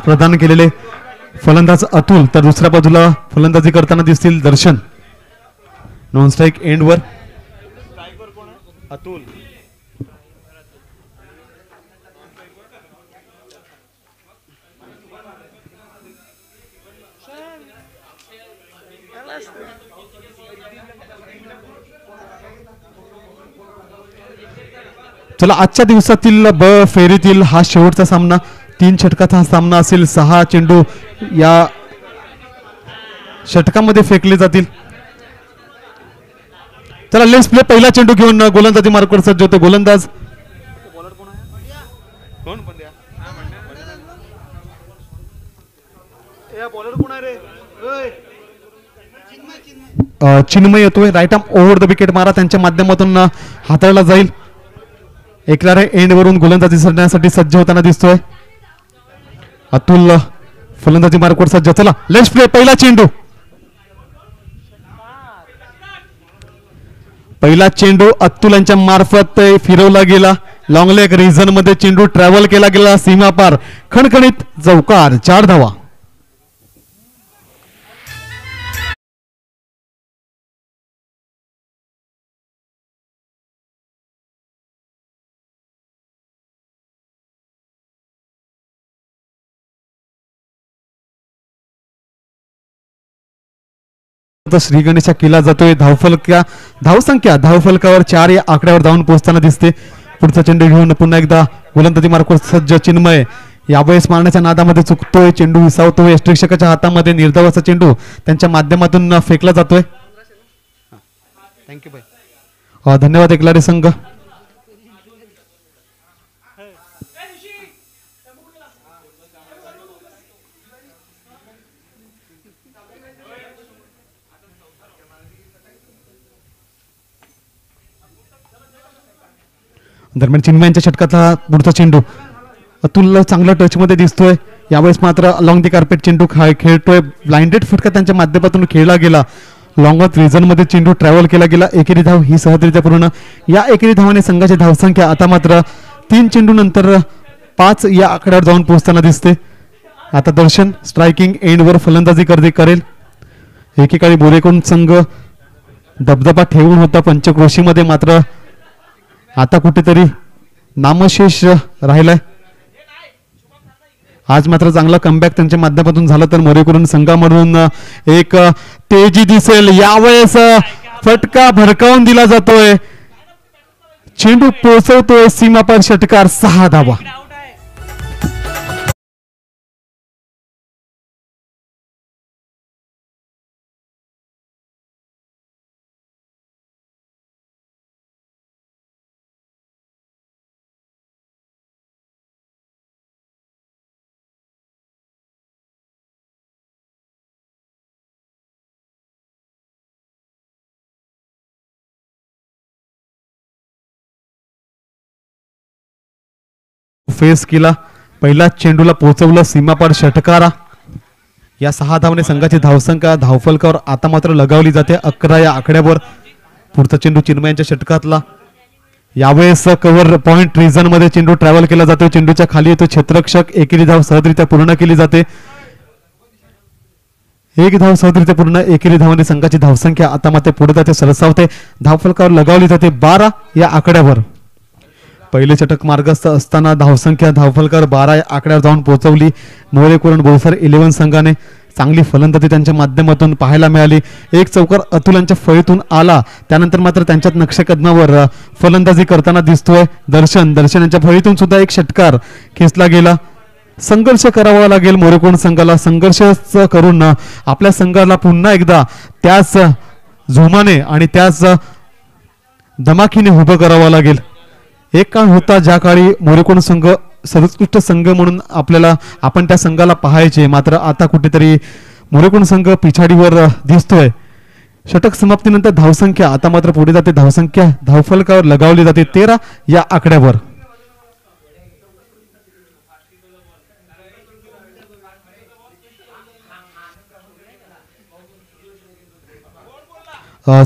प्रदान केलेले फलंदाज अतुल, तर दुसऱ्या बाजूला फलंदाजी करताना दिसतील दर्शन. नॉन स्ट्राईक एंडवर अतुल. चला, आजच्या दिवसातील ब फेरीतील हा शेवटचा सामना. 3 षटकाचा हा सामना असेल. 6 चेंडू या षटकामध्ये फेकले जातील. चला, लेट्स प्ले. पहिला चेंडू घेऊन गोलंदाजी मार्कवर सज्ज होते गोलंदाज. चिन्मय येतोय. Right arm over the wicket मारा त्यांच्या माध्यमातून हाताळला जाईल. एकलारे एंड वरून गोलंदाजी करण्यासाठी सज्ज होताना दिसतोय. अतुल फलंदाजी मार्कवर सज्ज. चला, लेट्स प्ले. पहिला चेंडू. पहिला चेंडू अतुल यांच्या मार्फत फिरवला गेला. लॉंग लेग रिजन मध्ये चेंडू ट्रॅव्हल केला गेला सीमा पार. खणखणीत चौकार. 4 धावा. श्रीगणेशा केला जातोय. धावफलकावर 4 या आकड्यावर धावून पोहोचताना दिसते. पुढचा चेंडू घेऊन पुन्हा एकदा गोलंदाजी मार्कवर सज्ज चिन्मय. यावेळेस मारण्याच्या नादामध्ये चुकतोय. चेंडू विसावतोय. यष्टिरक्षकाच्या हातामध्ये निर्धावाचा चेंडू त्यांच्या माध्यमातून फेकला जातोय. थँक्यू भाई. धन्यवाद एकलारे संघ. दरम्यान चिन्मयांच्या षटकातला पुढचा चेंडू अतुल चांगला टच मध्ये दिसतोय. यावेळेस मात्र अलॉंग दी कार्पेट चेंडू खेळतोय. ब्लाइंडेड फटका त्यांच्या माध्यमातून खेळला गेला. लॉंग ऑफ रिजन मध्ये चेंडू ट्रॅव्हल केला गेला. एकेरी धाव ही सहजरित्या पूर्ण. या एकेरी धावाने संघाची धावसंख्या आता मात्र 3 चेंडू नंतर 5 या आकड्यावर जाऊन पोहोचताना दिसते. आता दर्शन स्ट्रायकिंग एंडवर फलंदाजी करेल. एकेकाळी बोरेकोन संघ दबदबा ठेवून होता पंचक्रोशीमध्ये, मात्र आता कुठेतरी नामशेष राहिलाय. आज मात्र चांगला कमबॅक त्यांच्या माध्यमातून झाला तर मोरेकुरण संघामधून एक तेजी दिसेल. यावेळेस फटका भडकावून दिला जातोय. चेंडू पोहोचवतोय सीमापार. षटकार. 6 धावा. फेस केला. पहिला चेंडूला पोहोचवलं सीमापार. षटकारा. या 6 धावाने संघाची धावसंख्या धावफलकावर आता मात्र लगावली जाते 11 या आकड्यावर. पुढचा चेंडू चिन्मयांच्या षटकातला. यावेळेस कव्हर पॉइंट रिजन मध्ये चेंडू ट्रॅव्हल केला जातो. चेंडूच्या खाली येतो क्षेत्ररक्षक. एकेरी धाव सहजरित्या पूर्ण केली जाते. 1 धाव सहजरित्या पूर्ण. एकेरी धावाने संघाची धावसंख्या आता मात्र पुढे जाते, सरसावते. धावफलकावर लगावली जाते 12 या आकड्यावर. पहिले षटक मार्गस्थ असताना धावसंख्या धावफलकावर 12 या आकड्यावर जाऊन पोहोचवली. मोरेकुरण बोईसर 11 संघाने. चांगली फलंदाजी त्यांच्या माध्यमातून पाहायला मिळाली. एक चौकार अतुलांच्या फळीतून आला. त्यानंतर मात्र त्यांच्यात नक्षकदमावर फलंदाजी करताना दिसतोय दर्शन. यांच्या फळीतून सुद्धा एक षटकार खेचला गेला. संघर्ष करावा लागेल मोरेकुरण संघाला. संघर्ष करून आपल्या संघाला पुन्हा एकदा त्याच जोमाने आणि त्याच धमाकीने उभं करावं लागेल. एक काळ होता ज्या काळी मोरेकुरण संघ सर्वोत्कृष्ट संघ म्हणून आपण त्या संघाला पाहायचे, मात्र आता कुठेतरी मोरेकुरण संघ पिछाडीवर दिसतोय. षटक समाप्तीनंतर धावसंख्या आता मात्र पुढे जाते. धावसंख्या धावफलकावर लगावली जाते 13 या आकड्यावर.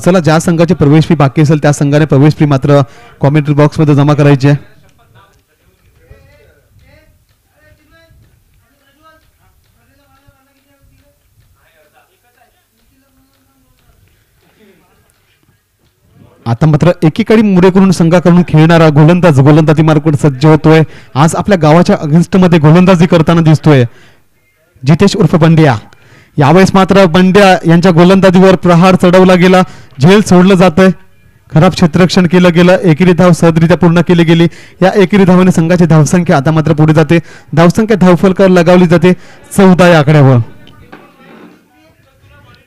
चला, ज्या संघाची प्रवेश फी बाकी असेल त्या संघाने प्रवेश फी मात्र कॉमेंट्री बॉक्स मध्ये जमा करायची आहे. आता मात्र एकीकडे मुरे करून संघाकडून खेळणारा गोलंदाजी मार्गावर सज्ज होतोय. आज आपल्या गावाच्या अगेन्स्ट मध्ये गोलंदाजी करताना दिसतोय जितेश उर्फ बंड्या. यावेळेस मात्र बंड्या यांच्या गोलंदाजीवर प्रहार चढवला गेला, झेल सोडलं जातंय, खराब क्षेत्ररक्षण केलं गेलं, एकेरी धाव सहजरित्या पूर्ण केली गेली. या एकेरी धावाने संघाची धावसंख्या आता मात्र पुढे जाते. धावसंख्या धावफलकावर लगावली जाते 14 या आकड्यावर.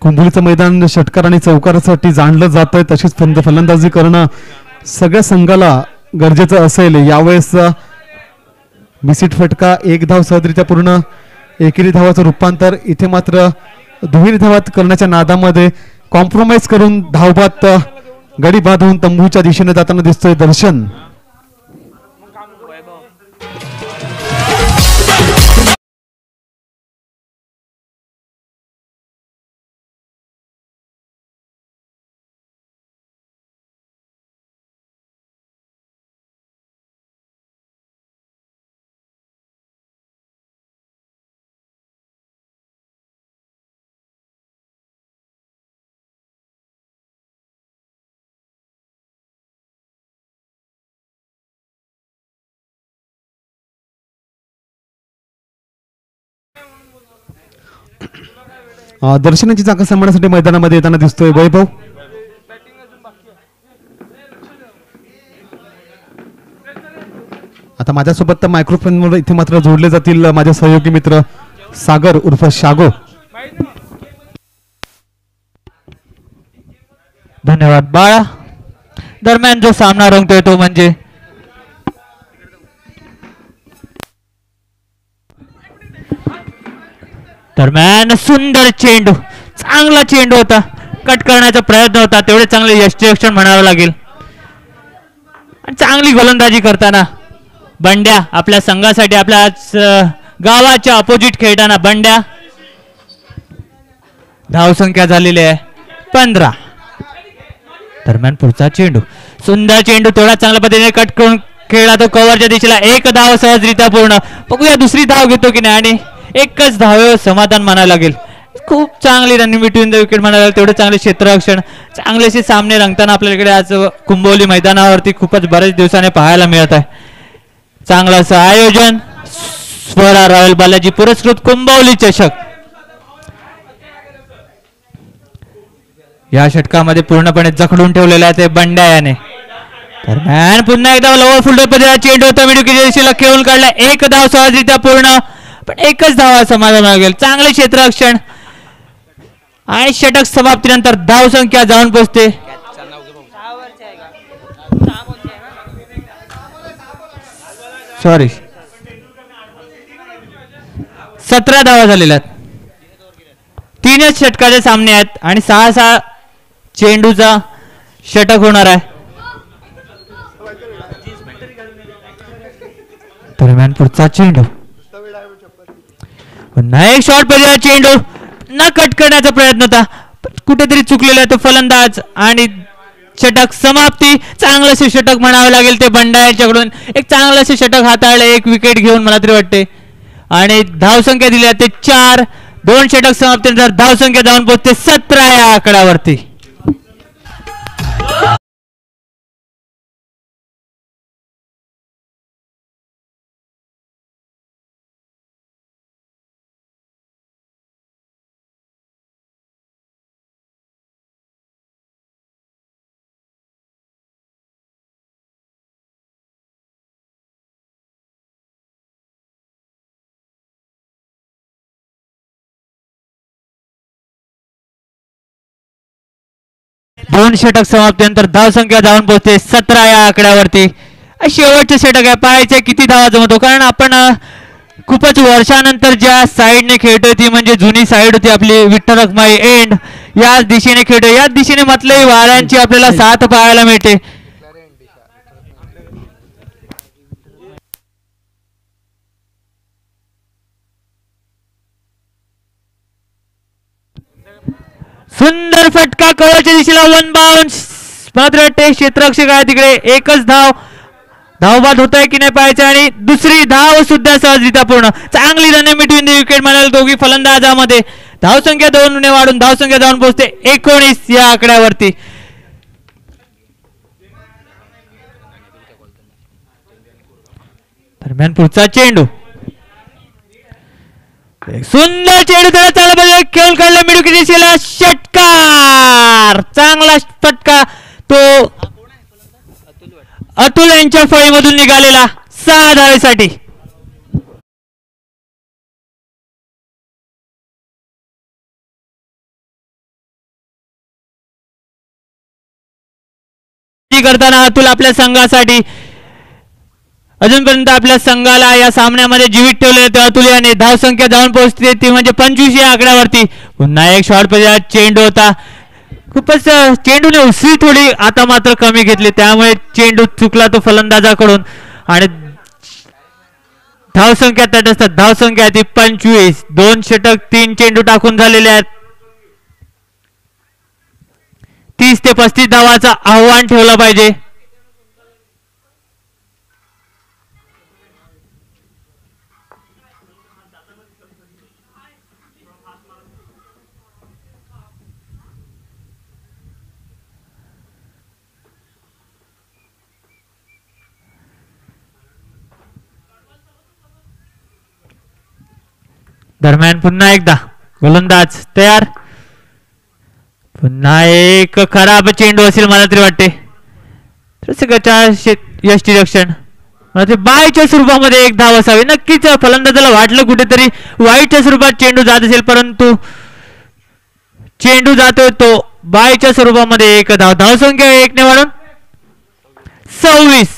कुंभोलीचं मैदान षटकार आणि चौकारासाठी जाणलं जात आहे, तशीच फलंदाजी करणं सगळ्या संघाला गरजेचं असेल. यावेळेस बिसिट फटका, एक धाव सहजरित्या पूर्ण, एकेरी धावाचं रूपांतर. इथे मात्र दुहेरी धावात करण्याच्या नादामध्ये कॉम्प्रोमाइज करून धावबाद गडी बाद होऊन तंबूच्या दिशेने जाताना दिसतोय दर्शन. दर्शनाची जागा सांभाळण्यासाठी मैदानामध्ये येताना दिसतोय वैभव. आता माझ्यासोबत मायक्रोफोनवर इथे मात्र जोडले जातील माझे सहयोगी मित्र सागर उर्फ शागो. धन्यवाद बाळा. दरम्यान जो सामना रंगतोय तो म्हणजे दरम्यान सुंदर चेंडू, चांगला चेंडू होता, कट करण्याचा प्रयत्न होता, तेवढे चांगले यष्टीरक्षण म्हणावं लागेल. चांगली गोलंदाजी करताना बंड्या आपल्या संघासाठी, आपल्या गावाच्या अपोजिट खेळताना बंड्या. धावसंख्या झालेली आहे 15. दरम्यान पुढचा चेंडू, सुंदर चेंडू, तेवढा चांगल्या पद्धतीने कट करून खेळला तो कव्हरच्या दिशेला. एक धाव सहजरित्या पूर्ण. बघूया दुसरी धाव घेतो की नाही, आणि एकच धाव समाधान मानावं लागेल. खूप चांगली रनिंग बिटवीन द विकेट म्हणायला लागेल. तेवढे चांगले क्षेत्ररक्षण, चांगलेसे सामने रंगताना आपल्याकडे आज कुंभोली मैदानावरती खूपच बरेच दिवसाने पाहायला मिळत आहे. चांगलं असं आयोजन. स्वरा रॉयल बालाजी पुरस्कृत कुंभोली चषक या षटकामध्ये पूर्णपणे जखडून ठेवलेला आहे ते बंड्या याने. दरम्यान पुन्हा एकदा लोअर फुल्डर मध्ये चेंडू होता, मिडुकीच्या दिशेला खेळून काढला. एक धाव सहजरित्या पूर्ण, पण एकच धावा समाधान लागेल. चांगले क्षेत्ररक्षण आणि षटक समाप्तीनंतर धावसंख्या जाऊन पोहोचते 17 धावा झालेल्या आहेत. 3च षटकाचे सामने आहेत आणि 6 चेंडूचा षटक होणार आहे. दरम्यान पुढचा चेंडू, पुन्हा एक शॉर्ट पर्याय चेंडू, न कट करण्याचा प्रयत्न होता, कुठेतरी चुकलेला तो फलंदाज आणि षटक समाप्ती. चांगलंसे षटक म्हणावे लागेल ते बंडा यांच्याकडून. एक चांगलंसे षटक हाताळले, एक विकेट घेऊन मला तरी वाटते. आणि धावसंख्या दिली ते 4. 2 षटक समाप्तीनंतर धावसंख्या जाऊन पोहोचते 17 या आकड्यावरती. दोन षटक समाप्तीनंतर धावसंख्या जाऊन पोहोचते 17 या आकड्यावरती. शेवटचे षटक आहे, पाहायचे किती धावा जमतो, कारण आपण खूपच वर्षानंतर ज्या साईडने खेळतोय ती म्हणजे जुनी साईड होती आपली विठ्ठल रखमाई एंड. याच दिशेने खेळतोय, याच दिशेने म्हटलंही वाऱ्यांची आपल्याला साथ पाहायला मिळते. सुंदर फटका कव्हरच्या दिशेला, 1 बाउन्स. मात्र ते क्षेत्ररक्षक आहे तिकडे. एकच धावबाद होत आहे की नाही पाहायचं. आणि दुसरी धाव सुद्धा सहजरित्या पूर्ण. चांगली रनिंग बिटवीन द विकेट म्हणाल दोघी फलंदाजामध्ये. धावसंख्या 2 ने वाढून धावसंख्या जाऊन पोहोचते 19 या आकड्यावरती. दरम्यान पुढचा चेंडू एक सुंदर चेंडू त्याला चांगला पाहिजे खेळून काढला मिडुकी दिशेला षटकार चांगला फटका तो अतुल यांच्या फळीमधून निघालेला 6 धावेसाठी करताना अतुल आपल्या संघासाठी अजूनपर्यंत आपल्या संघाला या सामन्यामध्ये जीवित ठेवले ते अतुल याने धावसंख्या जाऊन पोहोचते ती म्हणजे 25 या आकड्यावरती पुन्हा एक शॉट पाहिजे चेंडू होता खूपच चेंडूने उसळी थोडी आता मात्र कमी घेतली त्यामुळे चेंडू चुकला तो फलंदाजाकडून आणि धावसंख्या तटस्थ धावसंख्या ती 25 2 षटक 3 चेंडू टाकून झालेले आहेत 30 ते 35 धावाचा आव्हान ठेवलं पाहिजे दरम्यान पुन्हा एकदा गोलंदाज तयार पुन्हा एक खराब चेंडू असेल मला तरी वाटते यष्टीरक्षण मला ते बायच्या स्वरूपामध्ये एक धाव असावी नक्कीच फलंदाजाला वाटलं कुठेतरी वाईटच्या स्वरूपात चेंडू जात असेल परंतु चेंडू जातोय तो बायच्या स्वरूपामध्ये एक धाव धावसंख्या 1 ने वाढून 26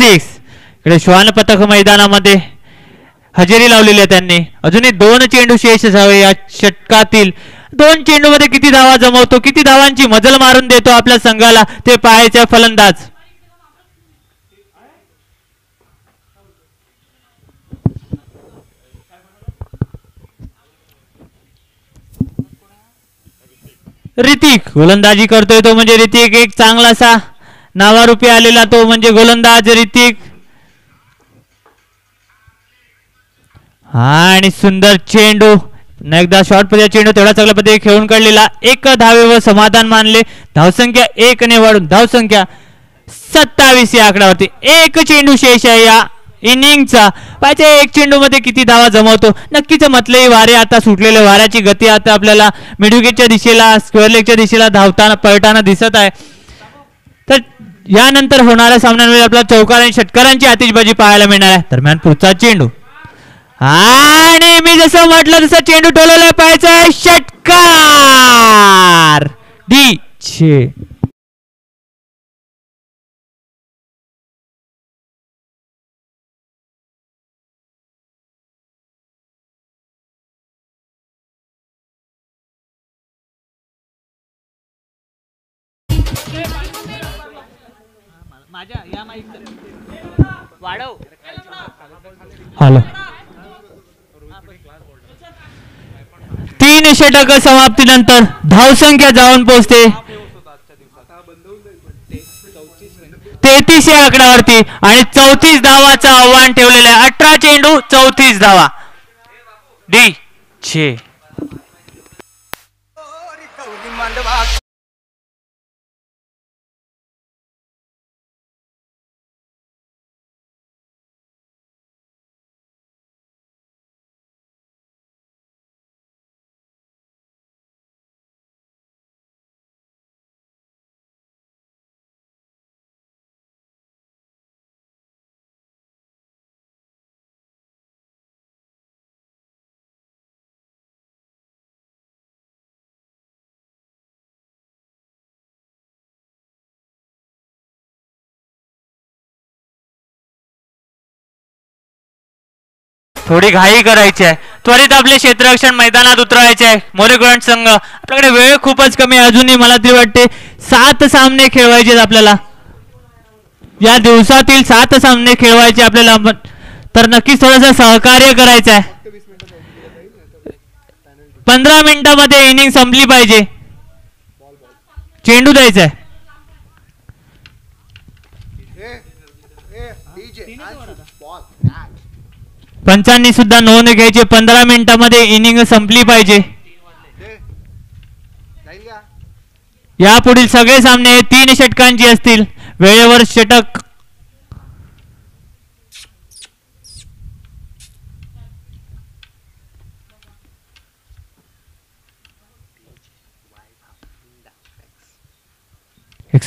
इकडे श्वान पथक मैदानामध्ये हजेरी लावलेली आहे त्यांनी अजूनही 2 चेंडू शेष असावे या षटकातील 2 चेंडू मध्ये किती धावा जमवतो किती धावांची मजल मारून देतो आपल्या संघाला ते पाहायचे फलंदाज ऋतिक गोलंदाजी करतोय तो म्हणजे ऋतिक एक चांगलासा नावारूपी आलेला तो म्हणजे गोलंदाज ऋतिक आणि सुंदर चेंडू एकदा शॉर्ट मध्ये चेंडू तेवढा चांगल्या पद्धतीने खेळून काढलेला 1 धावेवर समाधान मानले धावसंख्या 1 ने वाढून धावसंख्या 27 या आकड्यावरती 1 चेंडू शेष आहे या इनिंगचा पाहिजे 1 चेंडू मध्ये किती धावा जमवतो नक्कीच मतले वारे आता सुटलेले वाऱ्याची गती आता आपल्याला मिडविकेटच्या दिशेला स्क्वेअर लेगच्या दिशेला धावताना पळताना दिसत आहे तर यानंतर होणाऱ्या सामन्यांमध्ये आपल्याला चौकार आणि षटकारांची आतिषबाजी पाहायला मिळणार आहे दरम्यान पुढचा चेंडू आणि मी जसं म्हटलं तसं चेंडू टोलवला पाहिजे षटकार डी छे हॅलो 3 षटक समाप्तीनंतर धावसंख्या जाऊन पोहोचते 33 या आकड्यावरती आणि 34 धावाचं आव्हान ठेवलेलं आहे 18 चेंडू 34 धावा डी छे थोडी घाई करायची आहे त्वरित आपले क्षेत्ररक्षण मैदानात उतरवायचे आहे मोरेगोंड संघ आपल्याकडे वेळ खूपच कमी अजूनही मला तरी वाटते 7 सामने खेळवायचे आपल्याला या दिवसातील 7 सामने खेळवायचे आपल्याला तर नक्कीच थोडंसं सहकार्य करायचं आहे 15 मिनिटांमध्ये इनिंग संपली पाहिजे चेंडू द्यायचा आहे पंचांनी सुद्धा नोंद घ्यायची 15 मिनिटांमध्ये इनिंग संपली पाहिजे यापुढील सगळे सामने 3 षटकांची असतील वेळेवर षटक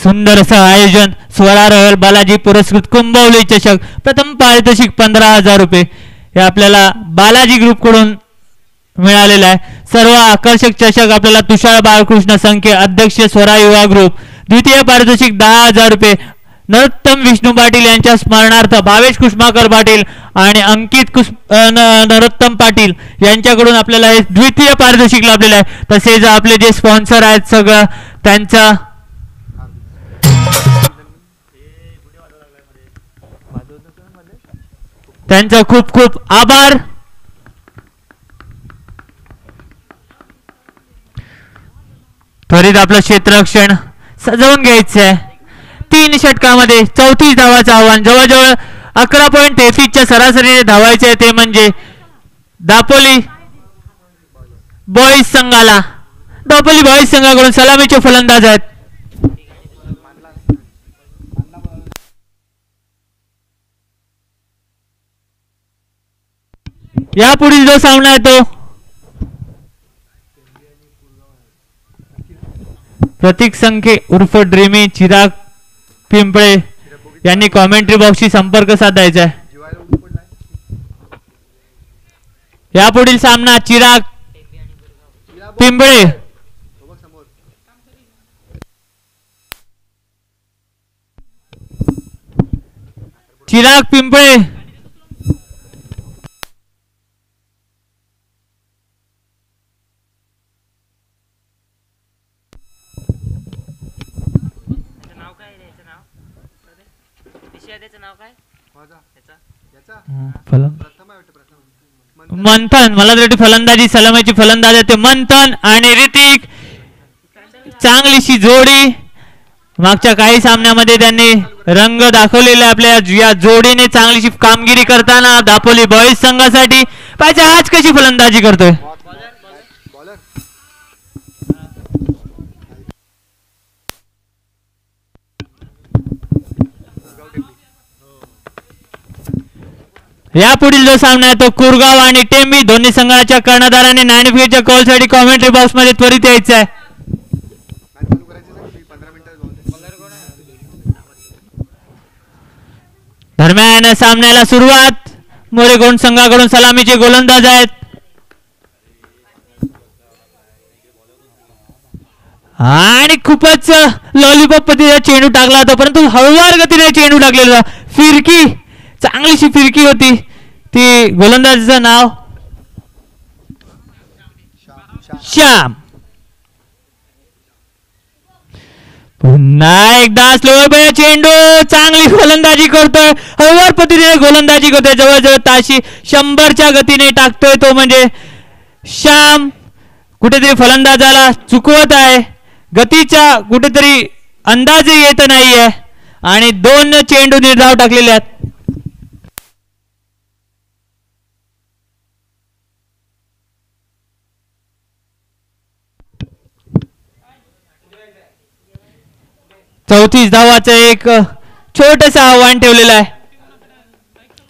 सुंदर असं आयोजन स्वरा रॉयल बालाजी पुरस्कृत कुंभवली चषक प्रथम पारितोषिक 15,000 रुपये हे आपल्याला बालाजी ग्रुप कडून मिळालेला आहे. सर्व आकर्षक चषक आपल्याला तुषार बाळकृष्ण संख्ये अध्यक्ष स्वरा युवा ग्रुप. द्वितीय पारितोषिक 10,000 रुपये नरोत्तम विष्णू पाटील यांच्या स्मरणार्थ भावेश कुष्माकर पाटील आणि अंकित नरोत्तम पाटील यांच्याकडून आपल्याला हे द्वितीय पारितोषिक लाभलेलं आहे. तसेच आपले जे स्पॉन्सर आहेत सगळं त्यांचा खूप खूप आभार. त्वरित आपलं क्षेत्ररक्षण सजवून घ्यायचं आहे. 3 षटकामध्ये 34 धावाचं आव्हान. जवळजवळ 11.33च्या सरासरीने धावायचे आहे. ते म्हणजे दापोली बॉईज संघाला. दापोली बॉईज संघाकडून सलामीचे फलंदाज आहेत. यापुढील जो सामना आहे तो प्रतीक संख्ये उर्फ ड्रीमी चिराग पिंपळे यांनी कॉमेंट्री बॉक्सशी संपर्क साधायचा आहे. यापुढील सामना चिराग पिंपळे मंथन. मला तरी फलंदाजी सलामीची फलंदाज आहे ते मंथन आणि ऋतिक. चांगलीशी जोडी. मागच्या काही सामन्यामध्ये त्यांनी रंग दाखवलेला आपल्या या जोडीने चांगलीशी कामगिरी करताना दापोली बॉईज संघासाठी. पाहिजे आज कशी फलंदाजी करतोय. यापुढील जो सामना आहे तो कुरगाव आणि टेंबी दोन्ही संघाच्या कर्णधारांनी नाणेफेकीच्या कॉलसाठी कॉमेंट्री बॉक्स मध्ये त्वरित यायचं आहे. दरम्यान सामन्याला सुरुवात. मोरेगोंड संघाकडून सलामीचे गोलंदाज आहेत. आणि खूपच लॉलीपॉप पद्धतीचा चेंडू टाकला होता परंतु हळूवार गतीने चेंडू टाकलेला. फिरकी चांगलीशी फिरकी होती. ती गोलंदाजाचं नाव श्याम. पुन्हा एकदा स्लोवर चेंडू. चांगली गोलंदाजी करतोय. हळूवार पद्धतीने गोलंदाजी करतोय. जवळजवळ ताशी 100च्या गतीने टाकतोय तो म्हणजे श्याम. कुठेतरी फलंदाजाला चुकवत आहे. गतीचा कुठेतरी अंदाजही येत नाहीये आणि 2 चेंडू निर्धाव टाकलेले आहेत. चौतीस धावाचं एक छोटस आव्हान ठेवलेलं आहे.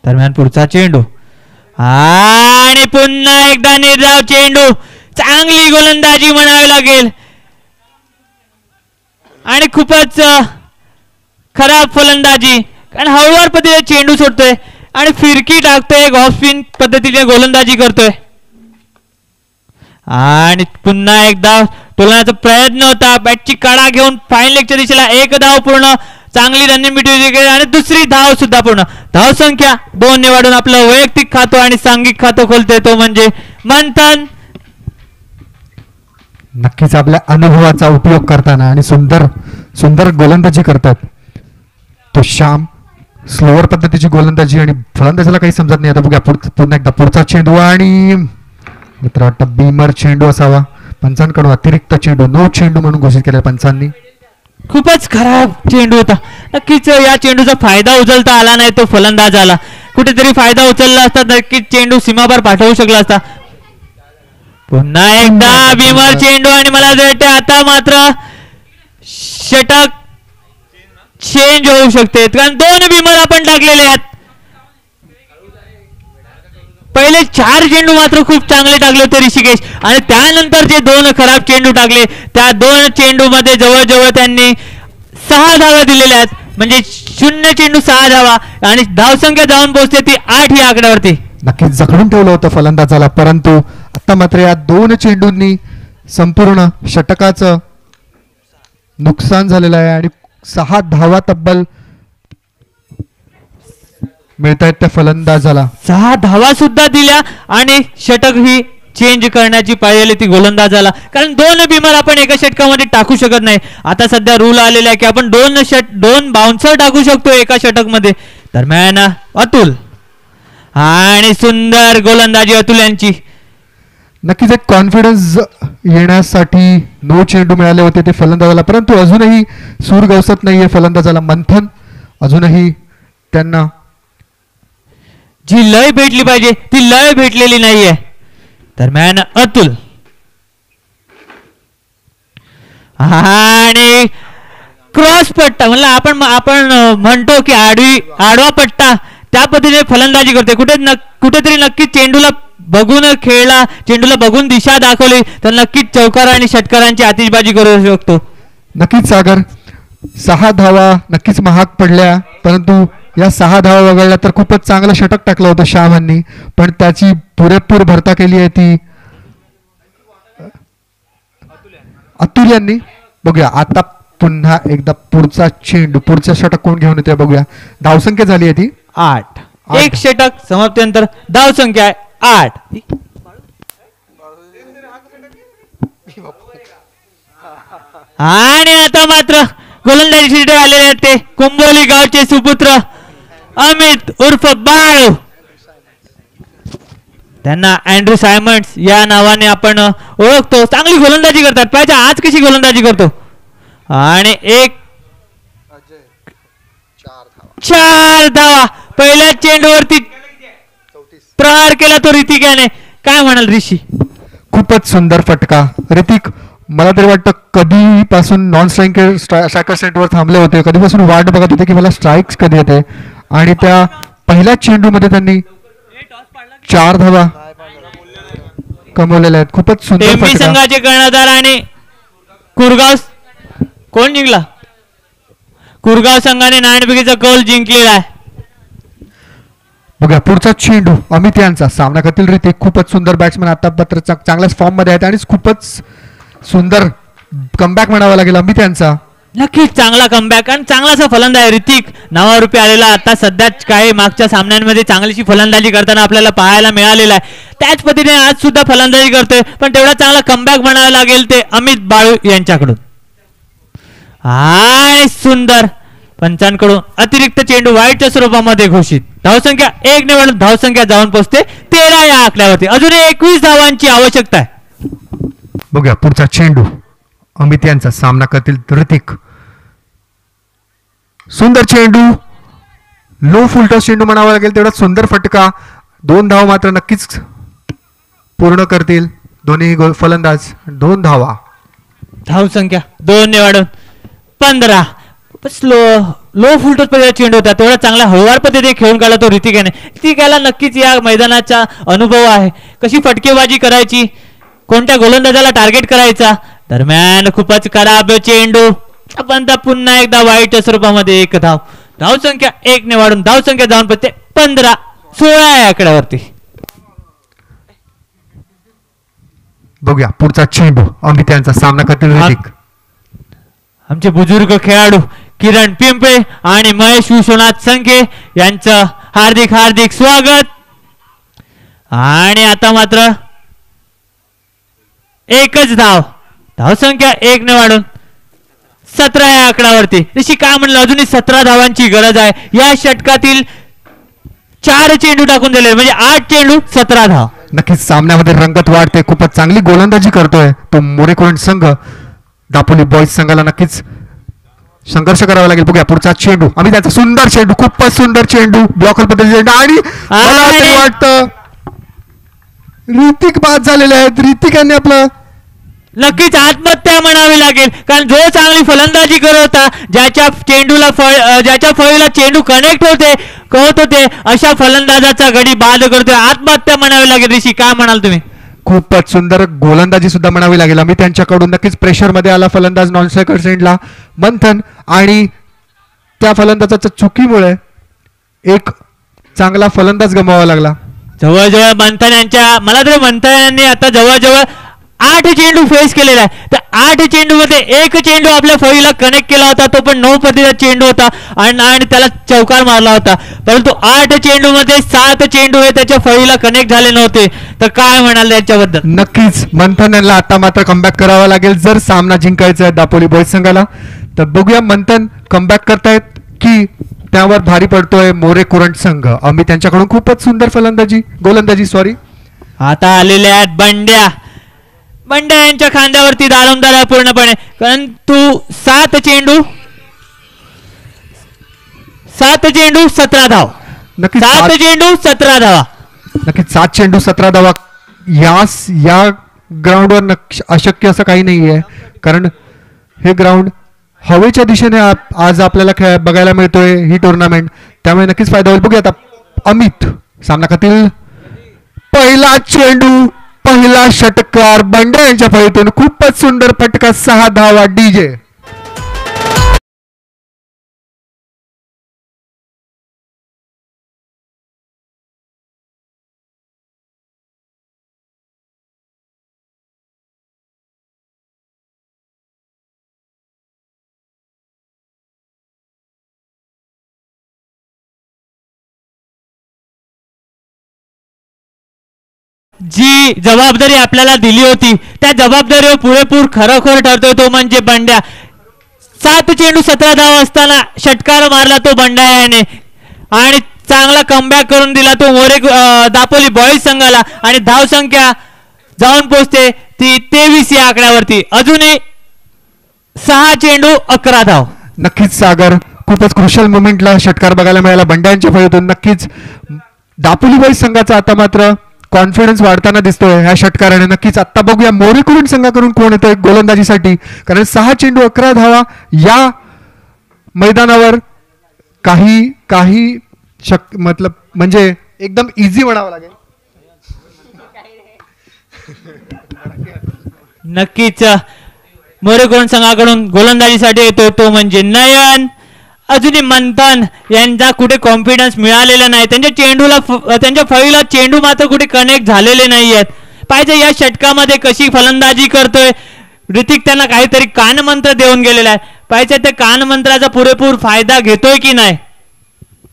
दरम्यान पुढचा चेंडू आणि पुन्हा एकदा निर्धाव चेंडू. चांगली गोलंदाजी म्हणावी लागेल आणि खूपच खराब फलंदाजी कारण हळूवार पद्धतीने चेंडू सोडतोय आणि फिरकी टाकतोय. ऑफ स्पिन पद्धतीने गोलंदाजी करतोय आणि पुन्हा एकदा टोलण्याचा प्रयत्न होता. बॅटची कडा घेऊन फाईन लेगच्या दिशेला 1 धाव पूर्ण. चांगली रणनीती आणि दुसरी धाव सुद्धा पूर्ण. धाव संख्या 2 निवडून आपलं वैयक्तिक खातं आणि सांघिक खातं खोलतोय तो म्हणजे मंथन. नक्कीच आपल्या अनुभवाचा उपयोग करताना आणि सुंदर सुंदर गोलंदाजी करतात तो श्याम. स्लोअर पद्धतीची गोलंदाजी आणि फलंदाजाला काही समजत नाही. आता बघूया पुन्हा एकदा पुढचा चेंडू आणि मित्र वाटतं बीमर चेंडू असावा. पंचांकडून अतिरिक्त चेंडू नो चेंडू म्हणून घोषित केले पंचांनी. खूपच खराब चेंडू होता. नक्कीच या चेंडूचा फायदा उचलता आला नाही तो फलंदाजाला. कुठेतरी फायदा उचलला असता नक्कीच चेंडू सीमापार पाठवू शकला असता. पुन्हा एकदा बीमर चेंडू आणि मला वाटतं आता मात्र षटक चेंज होऊ शकते कारण 2 बीमर आपण टाकलेले आहेत. पहिले 4 चेंडू मात्र खूप चांगले टाकले होते ऋषिकेश आणि त्यानंतर जे 2 खराब चेंडू टाकले त्या 2 चेंडू मध्ये जवळजवळ त्यांनी 6 धावा दिलेल्या आहेत, म्हणजे 0 चेंडू 6 धावा आणि धावसंख्या जाऊन पोहोचते ती 8 या आकड्यावरती. नक्कीच जखडून ठेवलं होतं फलंदाजाला, परंतु आता मात्र या 2 चेंडूंनी संपूर्ण षटकाचं नुकसान झालेलं आहे आणि 6 धावा तब्बल मिळत आहेत त्या फलंदाजाला. 6 धावा सुद्धा दिल्या आणि षटक ही चेंज करण्याची पाहिजे ती गोलंदाजाला, कारण 2 बिमर आपण एका षटकामध्ये टाकू शकत नाही. आता सध्या रूल आलेला आहे की आपण 2 बाउन्सर टाकू शकतो एका षटकमध्ये. दरम्यान अतुल आणि सुंदर गोलंदाजी अतुल यांची. नक्कीच एक कॉन्फिडन्स येण्यासाठी 9 चेंडू मिळाले होते ते फलंदाजाला, परंतु अजूनही सूर गवसत नाहीये फलंदाजाला. मंथन अजूनही त्यांना जी लय भेटली पाहिजे ती लय भेटलेली नाहीये. दरम्यान अतुल आणि क्रॉस पट्टा म्हणलं आपण म्हणतो की आडवा पट्टा, त्या पद्धतीने फलंदाजी करते. कुठेतरी नक्की चेंडूला बघून खेळला, चेंडूला बघून दिशा दाखवली तर नक्कीच चौकार आणि षटकारांची आतिषबाजी करू शकतो. नक्कीच सागर 6 धावा नक्कीच महाग पडल्या, परंतु या 6 धावा वगळल्या तर खूपच चांगलं षटक टाकलं होतं श्यामांनी, पण त्याची पुरेपूर भरता केली आहे ती अतुल यांनी. बघूया आता पुन्हा एकदा पुढचा चेंडू, पुढचा षटक कोण घेऊन येते बघूया. धावसंख्या झाली आहे ती 8. एक षटक समाप्तीनंतर धावसंख्या आहे 8. आणि आता मात्र गोलंदाजीसाठी आलेले आहेत ते कुंभोली गावचे सुपुत्र अमित उर्फ बाळू. त्यांना अँड्रू सायमंड्स या नावाने आपण ओळखतो. चांगली गोलंदाजी करतात, पाहिजे आज कशी गोलंदाजी करतो. आणि 4 धावा पहिल्या चेंडूवरती प्रहार केला तो ऋतिकाने. काय म्हणाल ऋषी? खूपच सुंदर फटका ऋतिक. मला तरी वाटतं कधीपासून नॉन स्ट्रायकर सेटवर थांबले होते, कधीपासून वाट बघत होते की मला स्ट्राईक्स कधी येते, आणि त्या पहिल्या चेंडूमध्ये त्यांनी 4 धावा कमवलेल्या आहेत. खूपच सुंदर टेंबी संघाचे कर्णधार आणि कुरगाव कोण जिंकला? कुरगाव संघाने नाणेफेकीचा कौल जिंकलेला आहे. बघा पुढचा चेंडू अमित यांचा. सामना करतील ऋतिक. खूपच सुंदर बॅट्समन, आता मात्र चांगल्याच फॉर्म मध्ये आहेत आणि खूपच सुंदर कमबॅक म्हणावा लागेल अमित यांचा. नक्कीच चांगला कमबॅक आणि चांगलासा फलंदाज आहे ऋतिक नावारूपी आलेला. आता सध्या काही मागच्या सामन्यांमध्ये चांगलीशी फलंदाजी करताना आपल्याला पाहायला मिळालेला आहे. त्याच पद्धतीने आज सुद्धा फलंदाजी करतोय, पण तेवढा चांगला कमबॅक म्हणावा लागेल ते अमित बाळू यांच्याकडून. आणि सुंदर पंचांकडून अतिरिक्त चेंडू वाईटच्या स्वरूपामध्ये घोषित. धावसंख्या 1 निवडून धावसंख्या जाऊन पोहोचते 13 या आकड्यावरती. अजून 21 धावांची आवश्यकता आहे. बघूया पुढचा चेंडू अमित यांचा. सामना करतील ऋतिक. सुंदर चेंडू, लो फुलटॉस चेंडू म्हणावा लागेल, तेवढा सुंदर फटका. 2 धावा मात्र नक्कीच पूर्ण करतील दोन्ही फलंदाज. 2 धावा. धावसंख्या 2 निवडून 15. लो फुलटॉस पद्धतीचा चेंडू होता, तेवढा चांगला हळूवार पद्धतीने खेळून काढला तो ऋतिकाने. ऋतिकाला नक्कीच या मैदानाचा अनुभव आहे, कशी फटकेबाजी करायची, कोणत्या गोलंदाजाला टार्गेट करायचा. दरम्यान खूपच खराब चेंडू, पण पुन्हा एकदा वाईट स्वरूपामध्ये 1 धाव. धावसंख्या 1 ने वाढून धावसंख्या जाऊन पडते 15-16 या आकड्यावरती. बघूया पुढचा चेंडू अमित यांचा. सामना करतील ऋतिक. आमचे बुजुर्ग खेळाडू किरण पिंपळे आणि महेश विश्वनाथ संखे यांचं हार्दिक हार्दिक स्वागत. आणि आता मात्र 1च धाव. धावसंख्या 1 ने वाढून 17 या आकड्यावरती. ऋषी काय म्हणलं, अजूनही 17 धावांची गरज आहे. या षटकातील 4 चेंडू टाकून दिले, म्हणजे 8 चेंडू 17 धाव. नक्कीच सामन्यामध्ये रंगत वाढते. खूपच चांगली गोलंदाजी करतोय तो मोरेकुरण संघ. दापोली बॉईज संघाला नक्कीच संघर्ष करावा लागेल. बघूया पुढचा चेंडू आम्ही त्याचा. सुंदर चेंडू, खूपच सुंदर चेंडू, ब्लॉकर पद्धतीने. आणि मला तरी वाटतं ऋतिक बाद झालेले आहेत. ऋतिक यांनी आपलं नक्कीच आत्महत्या म्हणावी लागेल, कारण जो चांगली फलंदाजी करत होता, ज्याच्या चेंडूला ज्याच्या फळीला चेंडू कनेक्ट होते अशा फलंदाजाचा गडी बाद करतोय. आत्महत्या म्हणावी लागेल. ऋषी काय म्हणाल तुम्ही? खूपच सुंदर गोलंदाजी सुद्धा म्हणावी लागेल. आम्ही त्यांच्याकडून नक्कीच प्रेशरमध्ये आला फलंदाज नॉन स्ट्रायकर सेंडला मंथन, आणि त्या फलंदाजाच्या चुकीमुळे एक चांगला फलंदाज गमावावा लागला. जवळजवळ मंथन यांच्या, मला तर मंथन यांनी आता जवळजवळ 8 चेंडू फेस केलेला आहे. तर 8 चेंडू मध्ये एक चेंडू आपल्या फळीला कनेक्ट केला होता, तो पण 9 पतीचा चेंडू होता आणि त्याला चौकार मारला होता. परंतु 8 चेंडू मध्ये 7 चेंडू हे त्याच्या फळीला कनेक्ट झाले नव्हते. तर काय म्हणाल याच्याबद्दल? नक्कीच मंथन यांना आता मात्र कमबॅक करावा लागेल जर सामना जिंकायचा आहे दापोली बॉईज संघाला. तर बघूया मंथन कमबॅक करतायत की त्यावर भारी पडतोय मोरे कुरंट संघ. आम्ही त्यांच्याकडून खूपच सुंदर गोलंदाजी आता आलेले आहेत बंड्या यांच्या खांद्यावरती दारोमदार आहे पूर्णपणे. परंतु 7 चेंडू 17 धाव. नक्कीच 7 चेंडू 17 धावा. नक्कीच 7 चेंडू 17 धावा. या ग्राउंडवर अशक्य असं काही नाहीये, कारण हे ग्राउंड हवेच्या दिशेने आज आपल्याला बघायला मिळतोय ही टुर्नामेंट, त्यामुळे नक्कीच फायदा होईल. बघूया आता अमित सामना करतील. पहिला चेंडू, पहिला षटकार बंड्या यांच्या फळीतून, खूपच सुंदर फटका, 6 धावा. डीजे जी जबाबदारी आपल्याला दिली होती त्या जबाबदारीवर पुरेपूर खरोखर ठरतोय तो म्हणजे बंड्या. 7 चेंडू 17 धाव असताना षटकार मारला तो बंड्या याने आणि चांगला कमबॅक करून दिला तो मोरे दापोली बॉईज संघाला, आणि धाव संख्या जाऊन पोहोचते ती 23 या आकड्यावरती. अजूनही 6 चेंडू 11 धाव. नक्कीच सागर, खूपच क्रुशल मोमेंटला षटकार बघायला मिळाला बंड्यांच्या फळीतून. नक्कीच दापोली बॉईज संघाचा आता मात्र कॉन्फिडन्स वाढताना दिसतोय ह्या षटकाराने. नक्कीच आता बघूया मोरे कुरंट संघाकडून कोण येतोय गोलंदाजीसाठी, कारण 6 चेंडू 11 धावा या मैदानावर काही मतलब म्हणजे एकदम इझी म्हणावं लागेल. नक्कीच मोरे कुरंट संघाकडून गोलंदाजीसाठी येतोय तो म्हणजे नयन. अजूनही मंथन यांचा कुठे कॉन्फिडन्स मिळालेला नाही, त्यांच्या फळीला चेंडू मात्र कुठे कनेक्ट झालेले नाही आहेत. पाहिजे या षटकामध्ये कशी फलंदाजी करतोय ऋतिक, त्यांना काहीतरी कानमंत्र देऊन गेलेला आहे. पाहिजे ते कानमंत्राचा पुरेपूर फायदा घेतोय की नाही.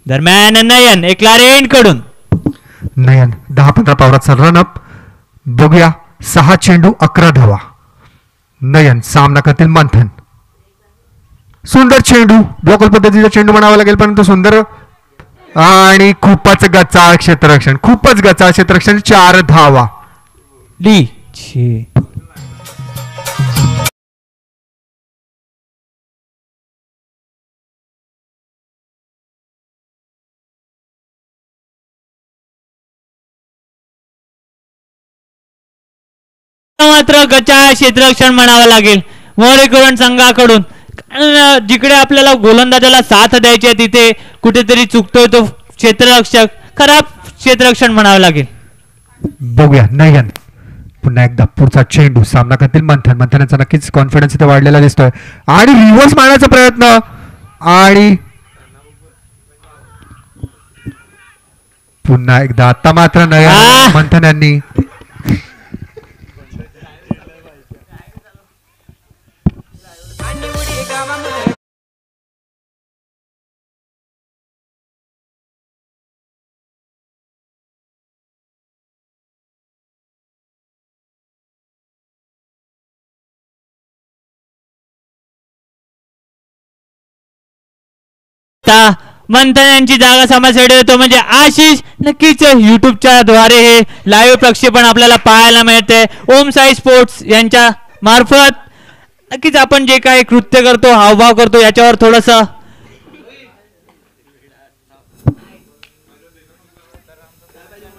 दरम्यान नयन एकलारेंड कडून 10-15 पावलाचा रनअप. बघूया 6 चेंडू 11 धावा. नयन सामना करतील मंथन. सुंदर चेंडू, ब्लॉकल पद्धतीचा चेंडू म्हणावा लागेल, परंतु सुंदर आणि खूपच गचाळ क्षेत्ररक्षण, 4 धावा. मात्र गचाळ क्षेत्ररक्षण म्हणावं लागेल मोरे कुरंट संघाकडून. जिकडे आपल्याला गोलंदाजाला साथ द्यायची आहे तिथे कुठेतरी चुकतोय तो क्षेत्ररक्षक. खराब क्षेत्ररक्षण म्हणावं लागेल. बघूया नयन पुन्हा एकदा पुढचा चेंडू सामना करतील मंथन यांचा. नक्कीच कॉन्फिडन्स इथे वाढलेला दिसतोय आणि रिव्हर्स मारण्याचा प्रयत्न, आणि पुन्हा एकदा आता मात्र नयन मंथन यांनी मंथन यांची जागा समाजसाठी येतो म्हणजे आशिष. नक्कीच युट्यूबच्या द्वारे हे लाईव्ह प्रक्षेपण आपल्याला पाहायला मिळते ओम साई स्पोर्ट्स यांच्या मार्फत. नक्कीच आपण जे काही कृत्य करतो, हावभाव करतो, याच्यावर थोडस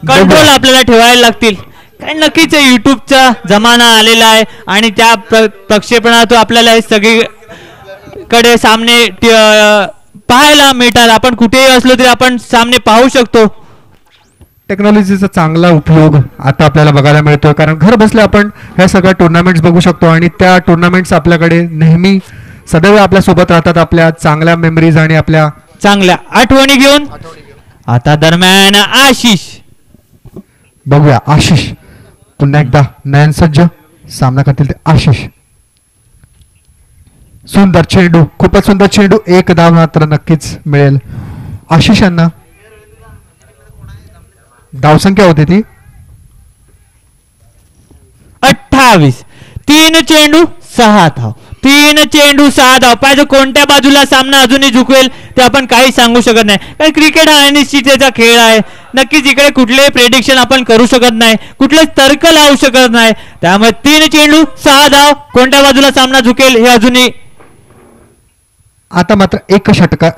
कंट्रोल आपल्याला ठेवायला लागतील. कारण नक्कीच युट्यूबचा जमाना आलेला आहे आणि त्या प्रक्षेपणातून आपल्याला हे सगळीकडे सामने पाहायला मिळतात. आपण कुठेही असलो तरी आपण सामने पाहू शकतो. टेक्नॉलॉजीचा चांगला उपयोग आता आपल्याला बघायला मिळतोय, कारण घर बसल्या आपण ह्या सगळ्या टुर्नामेंट्स बघू शकतो आणि त्या टुर्नामेंट्स आपल्याकडे नेहमी सदैव आपल्या सोबत राहतात, आपल्या चांगल्या मेमरीज आणि आपल्या चांगल्या आठवणी घेऊन. आता दरम्यान आशिष बघूया. आशिष पुन्हा एकदा नयन सज्ज सामना करतील ते आशिष. सुंदर चेंडू, खूपच सुंदर चेंडू, एक धाव मात्र नक्कीच मिळेल आशिष यांना. धावसंख्या होती ती 28. 3 चेंडू 6 धाव. 3 चेंडू 6 धाव. पाहिजे कोणत्या बाजूला सामना अजूनही झुकवेल ते आपण काही सांगू शकत नाही, कारण क्रिकेट हा अनिश्चिततेचा खेळ आहे. नक्कीच इकडे कुठलेही प्रेडिक्शन आपण करू शकत नाही, कुठलेच तर्क लावू शकत नाही. त्यामुळे 3 चेंडू 6 धाव. कोणत्या बाजूला सामना झुकेल हे अजूनही. आता मात्र एक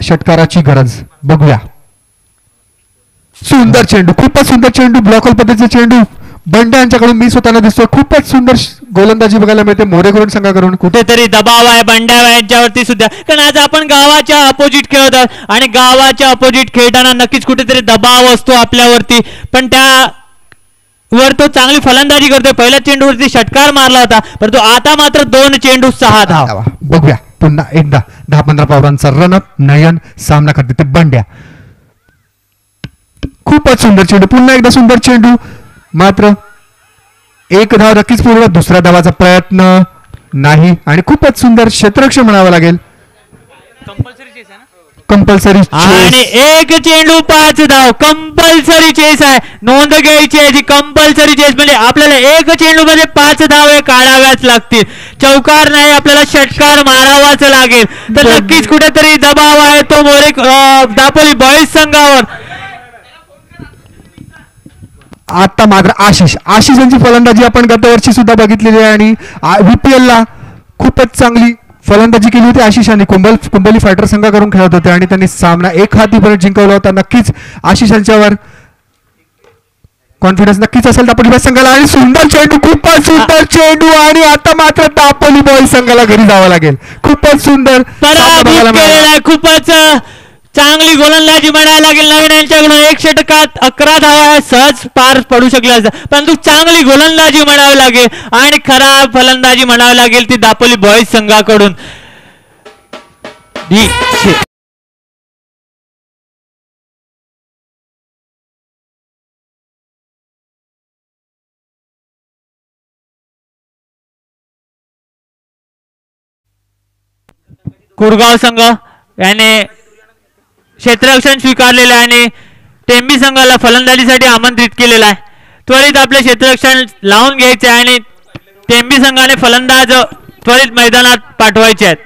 षटकाराची गरज. बघूया. सुंदर चेंडू, खूपच सुंदर चेंडू, ब्लॉकल पद्धतीचा चेंडू बंड्या यांच्याकडून मिस होताना दिसतोय. खूपच सुंदर गोलंदाजी बघायला मिळते मोरेकरून संघाकडून. कुठेतरी दबाव आहे बंड्या यांच्यावरती सुद्धा, कारण आज आपण गावाच्या अपोजिट खेळत आहोत आणि गावाच्या अपोजिट खेळताना नक्कीच कुठेतरी दबाव असतो आपल्यावरती, पण त्या वर तो चांगली फलंदाजी करतोय. पहिल्या चेंडूवरती षटकार मारला होता, परंतु आता मात्र 2 चेंडू 6 धाव. बघूया पुन्हा एकदा 10-15 पावलांचा रनअप. नयन सामना करते ते बंड्या. खूपच सुंदर चेंडू, पुन्हा एकदा सुंदर चेंडू, मात्र एक धाव नक्कीच पूर्ण. दुसऱ्या धावाचा प्रयत्न नाही आणि खूपच सुंदर क्षेत्ररक्षण म्हणावं लागेल. कंपल्सरी आणि एक चेंडू 5 धाव. कंपल्सरी चेस आहे, नोंद घ्यायची आहे. कंपल्सरी चेस म्हणजे आपल्याला एक चेंडू मध्ये 5 धाव काढाव्याच लागतील. चौकार नाही, आपल्याला षटकार मारावाच लागेल. तर नक्कीच कुठेतरी दबाव आहे तो दापोली बॉईज संघावर. आता मात्र आशिष यांची फलंदाजी आपण गतवर्षी सुद्धा बघितलेली आहे आणि VPL ला खूपच चांगली फलंदाजी केली होती आशिषांनी. कुंबली फायटर संघाकडून खेळत होते आणि त्यांनी सामना 1-0 जिंकवला होता. नक्कीच आशिष यांच्यावर कॉन्फिडन्स नक्कीच असेल दापोली संघाला. आणि सुंदर चेंडू, खूपच सुंदर चेंडू, आणि आता मात्र दापोली बॉईज संघाला घरी जावं लागेल. खूपच सुंदर खूपच चांगली गोलंदाजी म्हणायला लागेल. नवीन यांच्याकडून 1 षटकात 11 धावा सहज पार पडू शकल्या असतात, परंतु चांगली गोलंदाजी म्हणावी लागेल आणि खराब फलंदाजी म्हणावी लागेल ती दापोली बॉईज संघाकडून. कुरगाव संघ याने क्षेत्ररक्षण स्वीकारलेलं आहे आणि टेंबी संघाला फलंदाजीसाठी आमंत्रित केलेलं आहे. त्वरित आपले क्षेत्ररक्षण लावून घ्यायचे आणि टेंबी संघाने फलंदाज त्वरित मैदानात पाठवायचे आहेत.